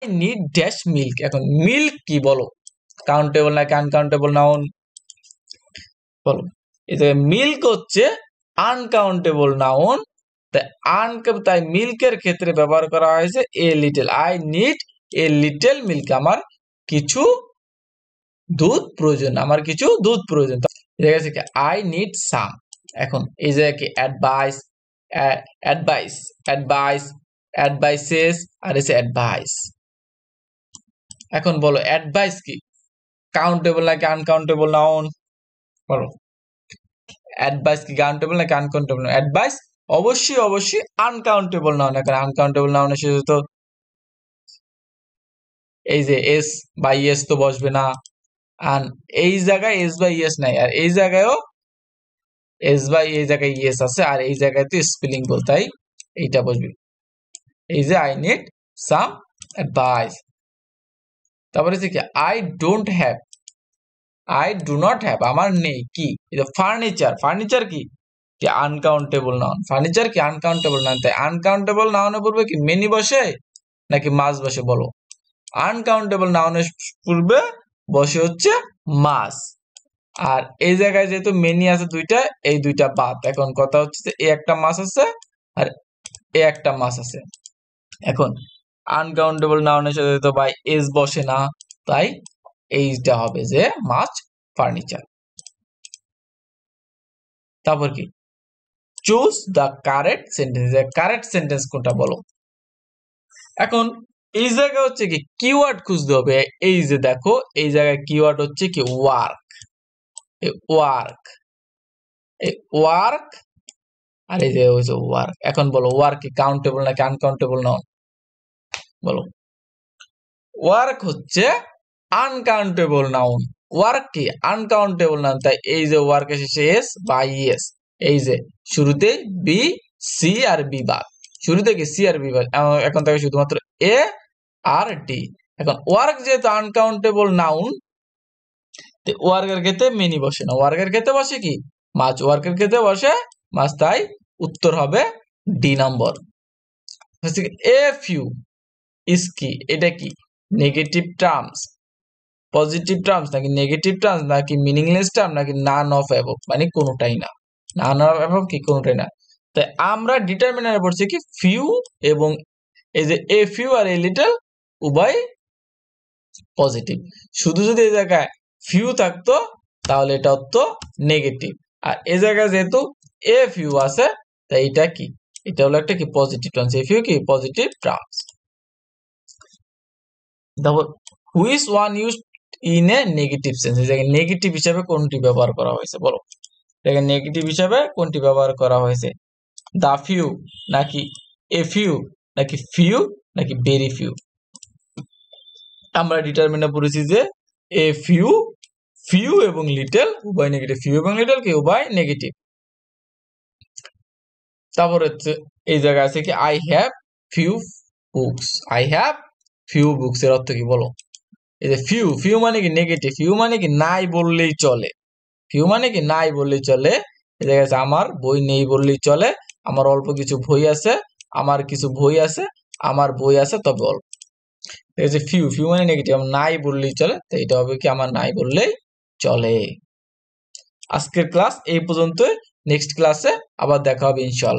Need dash milk. এখন milk কি বলো, কাউন্টেবল নাকি আনকাউন্টেবল নাউন বলো। এই যে মিল্ক হচ্ছে আনকাউন্টেবল নাউন, তাই মিল্কের ক্ষেত্রে ব্যবহার করা হয়েছে a little. I need a little milk, আমার কিছু দুধ প্রয়োজন, আমার কিছু দুধ প্রয়োজন। ঠিক আছে কি আই নিড সাম। এখন এই যে কি অ্যাডভাইস, অ্যাডভাইস, অ্যাডভাইস, অ্যাডভাইসেস আর এসে অ্যাডভাইস। এখন বলো অ্যাডভাইস কি কাউন্টেবল নাকি আনকাউন্টেবল নাউন বলো। অ্যাডভাইস কি কাউন্টেবল নাকি আনকাউন্টেবল? অ্যাডভাইস অবশ্যই অবশ্যই আনকাউন্টেবল নাউন। এখন আনকাউন্টেবল নাউন এসে তো এই যে এস বাই এস তো বসবে না, আর এই জায়গায় এস বাই এস নাই, আর এই জায়গায়ও এস বাই এই জায়গায় ইয়েস আছে, আর এই জায়গায় তো স্পেলিং ভুল, তাই এইটা বসবে। এই যে আই নিড সাম অ্যাডভাইস। তারপরে হচ্ছে কি I don't have, I do not have, আমার নেই কি। এটা ফার্নিচার, ফার্নিচার কি আনকাউন্টেবল নাউন। ফার্নিচার কি আনকাউন্টেবল নাউন, তাই আনকাউন্টেবল নাউনের পূর্বে কি মেনি বসে নাকি মাস বসে বলো। আনকাউন্টেবল নাউনের পূর্বে বসে হচ্ছে মাস, আর এই জায়গায় যেহেতু মেনি আছে দুইটা, এই দুইটা বাদ। এখন কথা হচ্ছে যে এই একটা মাস আছে আর এই একটা মাস আছে। এখন আনকাউন্টেবল নাউনের সাথে তো ভাই এস বসে না, তাই এইটা হবে যে মাছ ফার্নিচার। তারপর কি choose the correct sentence, correct sentence কোনটা বলো। এখন এই জায়গায় হচ্ছে কি কিওয়ার্ড খুঁজতে হবে। এই যে দেখো এই জায়গায় কিওয়ার্ড হচ্ছে কি ওয়ার্ক, ওয়ার্ক, ওয়ার্ক, আর এই যে হচ্ছে ওয়ার্ক। এখন বলো ওয়ার্ক কি কাউন্টেবল নাকি আনকাউন্টেবল নাউন বলো। ওয়ার্ক হচ্ছে আনকাউন্টেবল নাউন, ওয়ার্ক কি আনকাউন্টেবল নাউন, তাই এই যে ওয়ার্ক এসেছে এস বা ইএস। এই যে শুরুতে বি সি আর বি বাদ, শুরুতে কি সি আর বি বাদ, এখন থেকে শুধুমাত্র এ আর ডি। এখন ওয়ার্ক যেহেতু আনকাউন্টেবল নাউন, ওয়ার্কের ক্ষেত্রে মেনি বসে না, ওয়ার্কের ক্ষেত্রে বসে কি মাছ, ওয়ার্কের ক্ষেত্রে বসে মাছ, তাই উত্তর হবে ডি নম্বর। এ ফিউ ইস কি, এটা কি নেগেটিভ টার্মস, পজিটিভ টার্মস নাকি নেগেটিভ টার্মস নাকি মিনিংলেস টার্ম নাকি নান অফ অ্যাবভ, মানে কোনোটাই না, নান অফ অ্যাবভ কি কোনোটাই না। তাই আমরা ডিটারমিনারে পড়ছি কি ফিউ, এবং এই যে এ ফিউ আর এ লিটল উভয় পজিটিভ। শুধু যদি এই জায়গায় ফিউ থাকতো তাহলে এটা হতো নেগেটিভ, আর এই জায়গায় যেহেতু এ ফিউ আছে তাই এটা কি, এটা হলো একটা কি পজিটিভ টার্মস, এ ফিউ কি পজিটিভ টার্মস। তারপর which one use in a negative sense, এই জায়গায় নেগেটিভ হিসাবে কোনটি ব্যবহার করা হয়েছে বলো। দেখেন নেগেটিভ হিসাবে কোনটি ব্যবহার করা হয়েছে, দা ফিউ নাকি এ ফিউ নাকি ফিউ নাকি ভেরি ফিউ। আমরা ডিটারমিনে পড়েছি যে এ ফিউ, ফিউ এবং লিটল উভয় নেগেটিভ, ফিউ এবং লিটল কি উভয় নেগেটিভ। তারপর হচ্ছে এই জায়গায় আছে কি I have few books, I have few books এর অর্থ কি বলো। এই যে ফিউ, ফিউ মানে কি নেগেটিভ, ফিউ মানে কি নাই বললেই চলে, ফিউ মানে কি নাই বললেই চলে। এই জায়গায় আছে আমার বই নেই বললেই চলে, আমার অল্প কিছু বই আছে, আমার কিছু বই আছে, আমার বই আছে তবে অল্প। ঠিক আছে ফিউ, ফিউ মানে নেগেটিভ, নাই বললেই চলে, তো এটা হবে কি আমার নাই বললেই চলে। আজকের ক্লাস এই পর্যন্ত, নেক্সট ক্লাসে আবার দেখা হবে ইনশাআল্লাহ।